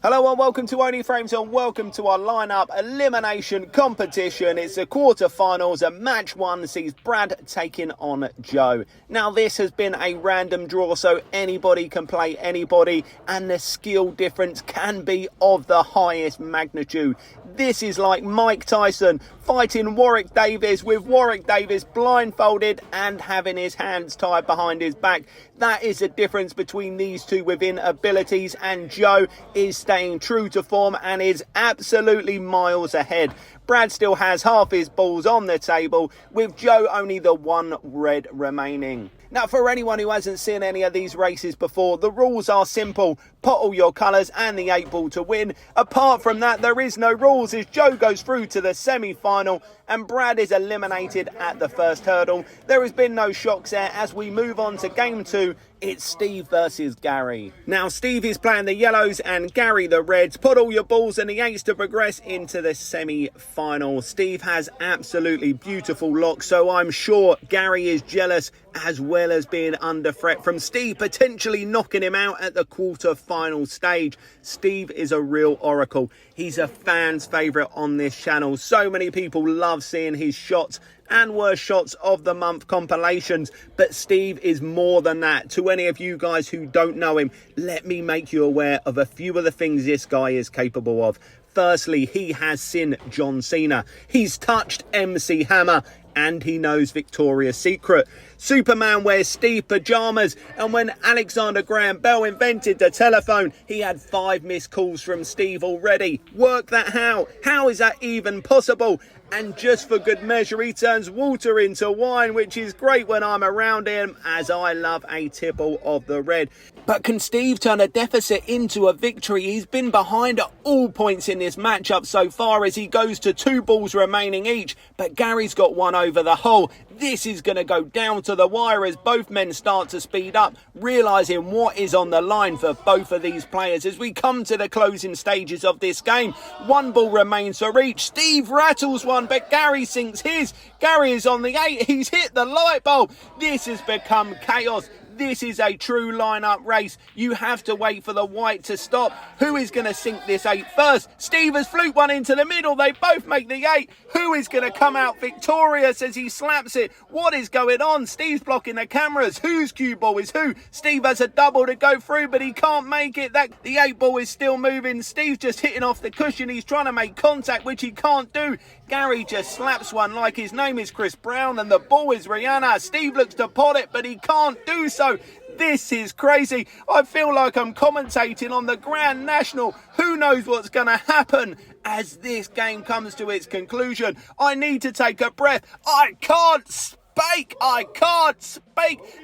Hello and welcome to Only Frames and welcome to our lineup elimination competition. It's the quarterfinals and match one sees Brad taking on Joe. Now this has been a random draw, so anybody can play anybody and the skill difference can be of the highest magnitude. This is like Mike Tyson fighting Warwick Davis with Warwick Davis blindfolded and having his hands tied behind his back. That is the difference between these two within abilities, and Joe is staying true to form and is absolutely miles ahead. Brad still has half his balls on the table, with Joe only the one red remaining. Now, for anyone who hasn't seen any of these races before, the rules are simple. Pot all your colours and the 8 ball to win. Apart from that, there is no rules as Joe goes through to the semi-final and Brad is eliminated at the first hurdle. There has been no shocks there. As we move on to game 2, it's Steve versus Gary. Now, Steve is playing the yellows and Gary the reds. Put all your balls and the 8s to progress into the semi-final. Steve has absolutely beautiful locks, so I'm sure Gary is jealous as well as being under threat from Steve potentially knocking him out at the quarter-final stage. Steve is a real oracle. He's a fan's favourite on this channel. So many people love seeing his shots and worst shots of the month compilations, but Steve is more than that. To any of you guys who don't know him, let me make you aware of a few of the things this guy is capable of. Firstly, he has seen John Cena, he's touched MC Hammer, and he knows Victoria's Secret. Superman wears Steve pajamas, and when Alexander Graham Bell invented the telephone, he had 5 missed calls from Steve already. Work that out. How is that even possible? And just for good measure, he turns water into wine, which is great when I'm around him, as I love a tipple of the red. But can Steve turn a deficit into a victory? He's been behind at all points in this matchup so far as he goes to 2 balls remaining each, but Gary's got one over the hole. This is going to go down to the wire as both men start to speed up, realising what is on the line for both of these players as we come to the closing stages of this game. 1 ball remains for each. Steve rattles one, but Gary sinks his. Gary is on the 8. He's hit the light bulb. This has become chaos. This is a true line-up race. You have to wait for the white to stop. Who is going to sink this 8 first? Steve has fluked one into the middle. They both make the 8. Who is going to come out victorious as he slaps it? What is going on? Steve's blocking the cameras. Whose cue ball is who? Steve has a double to go through, but he can't make it. The 8 ball is still moving. Steve's just hitting off the cushion. He's trying to make contact, which he can't do. Gary just slaps one like his name is Chris Brown and the ball is Rihanna. Steve looks to pot it, but he can't do so. This is crazy. I feel like I'm commentating on the Grand National. Who knows what's going to happen as this game comes to its conclusion? I need to take a breath. I can't speak.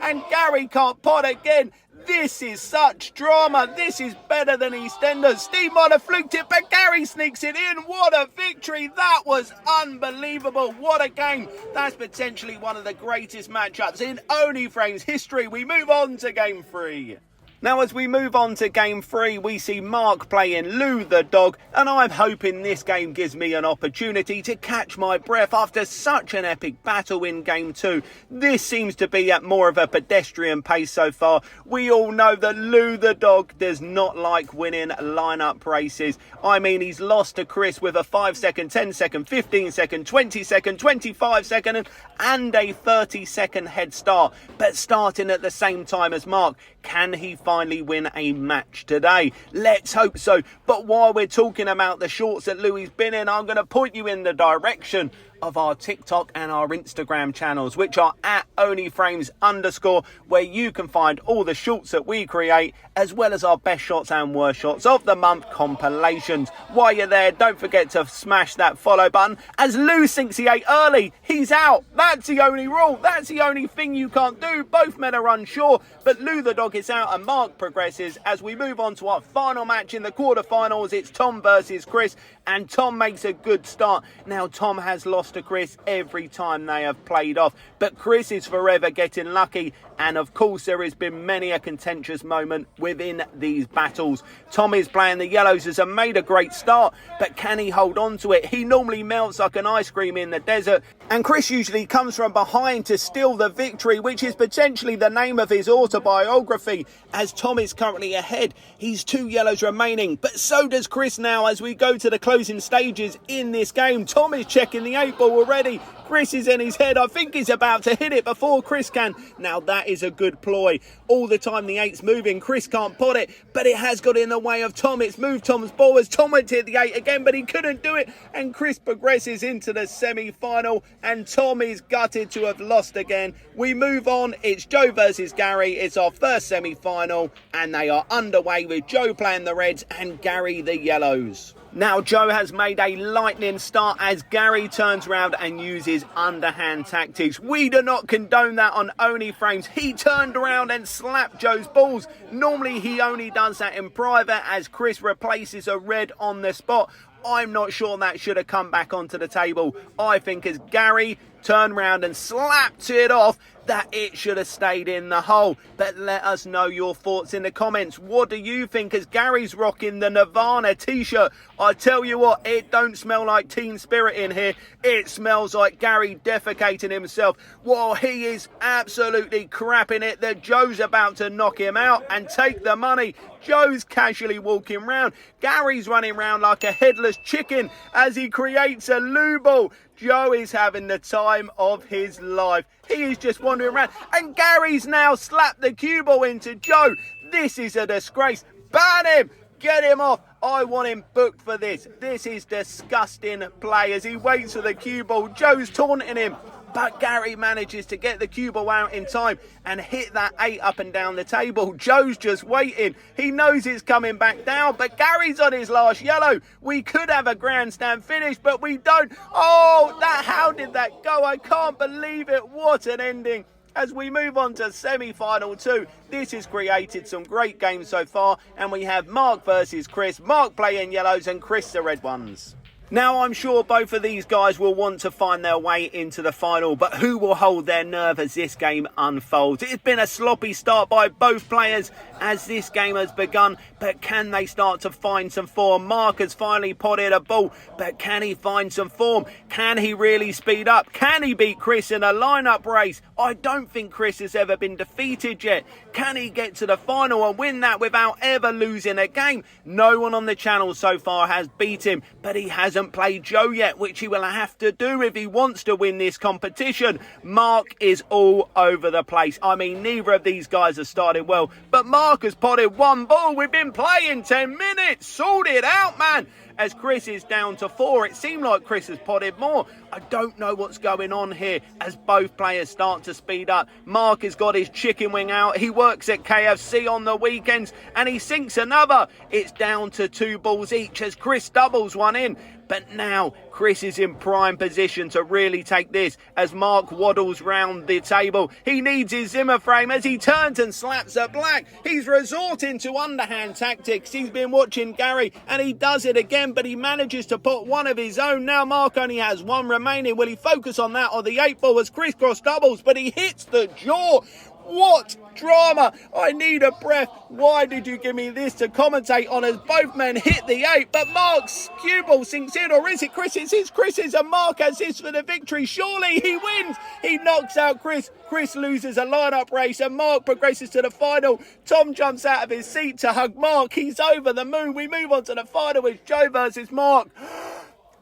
And Gary can't pot again. This is such drama. This is better than EastEnders. Steve might have fluked it, but Gary sneaks it in. What a victory. That was unbelievable. What a game. That's potentially one of the greatest matchups in Only Frames history. We move on to game 3. Now, as we move on to game 3, we see Mark playing Lou the dog, and I'm hoping this game gives me an opportunity to catch my breath after such an epic battle in game 2. This seems to be at more of a pedestrian pace so far. We all know that Lou the dog does not like winning lineup races. I mean, he's lost to Chris with a 5-second, 10-second, 15-second, 20-second, 25-second, and a 30-second head start. But starting at the same time as Mark, can he finally win a match today? Let's hope so. But while we're talking about the shorts that Louis been in, I'm going to point you in the direction of our TikTok and our Instagram channels, which are at onlyframes_, where you can find all the shorts that we create, as well as our best shots and worst shots of the month compilations. While you're there, don't forget to smash that follow button, as Lou sinks the 8 early. He's out. That's the only rule. That's the only thing you can't do. Both men are unsure, but Lou the dog is out and Mark progresses. As we move on to our final match in the quarterfinals, it's Tom versus Chris, and Tom makes a good start. Now, Tom has lost to Chris every time they have played off, but Chris is forever getting lucky, and of course there has been many a contentious moment within these battles. Tom is playing the yellows as made a great start, but can he hold on to it? He normally melts like an ice cream in the desert, and Chris usually comes from behind to steal the victory, which is potentially the name of his autobiography. trophy, as Tom is currently ahead. He's 2 yellows remaining, but so does Chris now as we go to the closing stages in this game. Tom is checking the 8 ball already. Chris is in his head. I think he's about to hit it before Chris can. Now that is a good ploy. All the time the 8's moving. Chris can't pot it, but it has got in the way of Tom. It's moved Tom's ball as Tom went to hit the 8 again, but he couldn't do it. And Chris progresses into the semi-final, and Tom is gutted to have lost again. We move on. It's Joe versus Gary. It's our first semi-final, and they are underway with Joe playing the reds and Gary the yellows. Now Joe has made a lightning start as Gary turns around and uses underhand tactics. We do not condone that on Only Frames. He turned around and slapped Joe's balls. Normally he only does that in private as Chris replaces a red on the spot. I'm not sure that should have come back onto the table. I think as Gary turned around and slapped it off, that it should have stayed in the hole. But let us know your thoughts in the comments. What do you think as Gary's rocking the Nirvana t-shirt? I tell you what, it don't smell like Teen Spirit in here. It smells like Gary defecating himself. Well, he is absolutely crapping it that Joe's about to knock him out and take the money. Joe's casually walking round. Gary's running around like a headless chicken as he creates a loo ball. Joe is having the time of his life. He is just wandering around. And Gary's now slapped the cue ball into Joe. This is a disgrace. Ban him. Get him off. I want him booked for this. This is disgusting play as he waits for the cue ball. Joe's taunting him. But Gary manages to get the cue ball out in time and hit that 8 up and down the table. Joe's just waiting. He knows it's coming back down, but Gary's on his last yellow. We could have a grandstand finish, but we don't. Oh, how did that go? I can't believe it. What an ending. As we move on to semi-final 2, this has created some great games so far, and we have Mark versus Chris. Mark playing yellows and Chris the red ones. Now, I'm sure both of these guys will want to find their way into the final, but who will hold their nerve as this game unfolds? It's been a sloppy start by both players as this game has begun, but can they start to find some form? Mark has finally potted a ball, but can he find some form? Can he really speed up? Can he beat Chris in a lineup race? I don't think Chris has ever been defeated yet. Can he get to the final and win that without ever losing a game? No one on the channel so far has beat him, but he hasn't played Joe yet, which he will have to do if he wants to win this competition. Mark is all over the place. I mean, neither of these guys have started well, but Mark has potted 1 ball. We've been playing 10 minutes. Sort it out, man. As Chris is down to 4, it seemed like Chris has potted more. I don't know what's going on here as both players start to speed up. Mark has got his chicken wing out. He works at KFC on the weekends and he sinks another. It's down to 2 balls each as Chris doubles one in. But now Chris is in prime position to really take this as Mark waddles round the table. He needs his Zimmer frame as he turns and slaps a black. He's resorting to underhand tactics. He's been watching Gary and he does it again, but he manages to put one of his own. Now Mark only has 1 remaining. Will he focus on that or the 8 ball as Chris cross doubles, but he hits the jaw. What drama! I need a breath. Why did you give me this to commentate on as both men hit the 8? But Mark's cue ball sinks in, or is it Chris's? It's Chris's and Mark has this for the victory. Surely he wins. He knocks out Chris. Chris loses a lineup race and Mark progresses to the final. Tom jumps out of his seat to hug Mark. He's over the moon. We move on to the final. It's Joe versus Mark.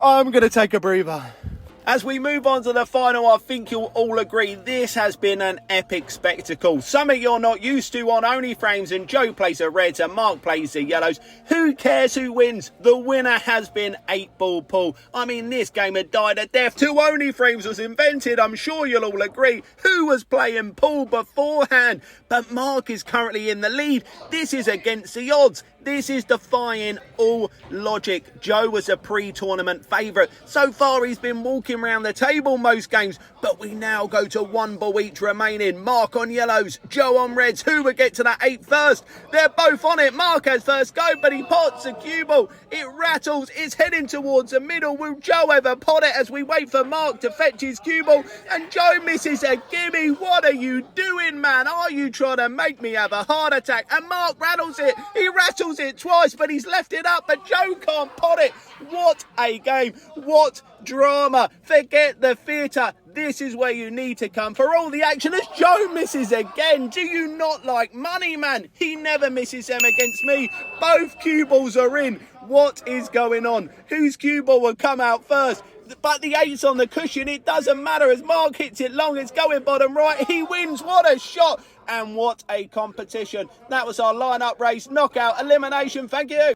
I'm going to take a breather. As we move on to the final, I think you'll all agree this has been an epic spectacle. Something you're not used to on Only Frames, and Joe plays the reds and Mark plays the yellows. Who cares who wins? The winner has been 8 ball pool. I mean, this game had died a death. 2 Only Frames was invented. I'm sure you'll all agree. Who was playing pool beforehand? But Mark is currently in the lead. This is against the odds. This is defying all logic. Joe was a pre-tournament favourite. So far, he's been walking around the table most games, but we now go to 1 ball each remaining. Mark on yellows, Joe on reds. Who will get to that 8 first? They're both on it. Mark has first go, but he pots the cue ball. It rattles. It's heading towards the middle. Will Joe ever pot it as we wait for Mark to fetch his cue ball? And Joe misses a gimme. What are you doing, man? Are you trying to make me have a heart attack? And Mark rattles it. He rattles steals it twice, but he's left it up, but Joe can't pot it. What a game. What drama. Forget the theatre. This is where you need to come for all the action as Joe misses again. Do you not like money, man? He never misses them against me. Both cue balls are in. What is going on? Whose cue ball will come out first? But the eight's on the cushion. It doesn't matter as Mark hits it long. It's going bottom right. He wins. What a shot. And what a competition. That was our line-up race knockout elimination. Thank you.